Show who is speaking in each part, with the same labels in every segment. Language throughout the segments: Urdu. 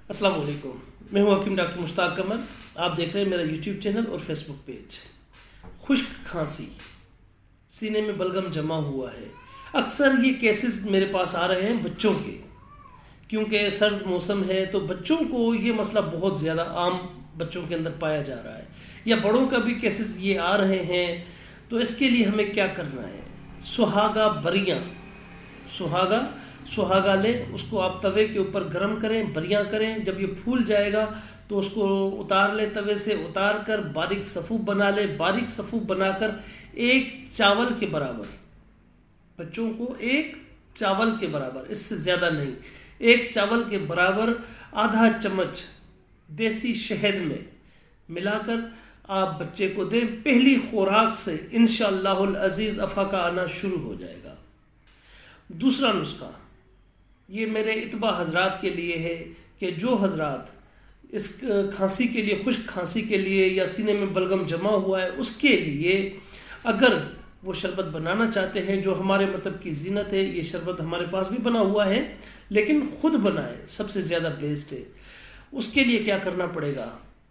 Speaker 1: السلام علیکم، میں ہوں حکیم ڈاکٹر مشتاق قمر. آپ دیکھ رہے ہیں میرا یوٹیوب چینل اور فیس بک پیج. خشک کھانسی، سینے میں بلغم جمع ہوا ہے. اکثر یہ کیسز میرے پاس آ رہے ہیں بچوں کے، کیونکہ سرد موسم ہے تو بچوں کو یہ مسئلہ بہت زیادہ عام بچوں کے اندر پایا جا رہا ہے، یا بڑوں کا بھی کیسز یہ آ رہے ہیں. تو اس کے لیے ہمیں کیا کرنا ہے؟ سہاگا بریاں، سہاگا لیں، اس کو آپ توے کے اوپر گرم کریں، بریاں کریں. جب یہ پھول جائے گا تو اس کو اتار لیں، توے سے اتار کر باریک صفوف بنا لیں. باریک صفوف بنا کر ایک چاول کے برابر، بچوں کو ایک چاول کے برابر، اس سے زیادہ نہیں، ایک چاول کے برابر آدھا چمچ دیسی شہد میں ملا کر آپ بچے کو دیں. پہلی خوراک سے انشاءاللہ العزیز افاقہ آنا شروع ہو جائے گا. دوسرا نسخہ یہ میرے اتباع حضرات کے لیے ہے کہ جو حضرات اس کھانسی کے لیے، خشک کھانسی کے لیے یا سینے میں بلغم جمع ہوا ہے، اس کے لیے اگر وہ شربت بنانا چاہتے ہیں، جو ہمارے مطلب کی زینت ہے، یہ شربت ہمارے پاس بھی بنا ہوا ہے، لیکن خود بنائیں، سب سے زیادہ بیسٹ ہے. اس کے لیے کیا کرنا پڑے گا؟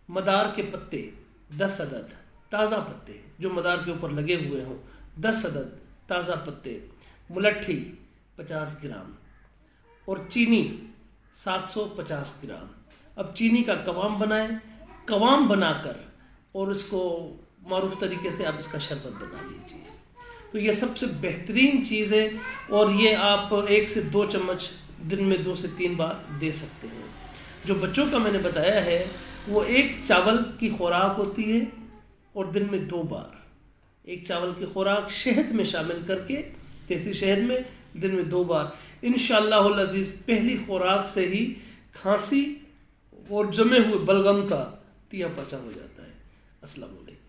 Speaker 1: مدار کے پتے 10 عدد، تازہ پتے جو مدار کے اوپر لگے ہوئے ہوں 10 عدد تازہ پتے، ملٹھی 50 گرام اور چینی 750 گرام. اب چینی کا قوام بنائیں، قوام بنا کر اور اس کو معروف طریقے سے آپ اس کا شربت بنا لیجیے. تو یہ سب سے بہترین چیز ہے، اور یہ آپ 1 سے 2 چمچ دن میں 2 سے 3 بار دے سکتے ہیں. جو بچوں کا میں نے بتایا ہے وہ ایک چاول کی خوراک ہوتی ہے، اور دن میں 2 بار ایک چاول کی خوراک شہد میں شامل کر کے، دیسی شہد میں، دن میں 2 بار. انشاءاللہ العزیز پہلی خوراک سے ہی کھانسی اور جمے ہوئے بلغم کا تیا پچا ہو جاتا ہے. السلام علیکم.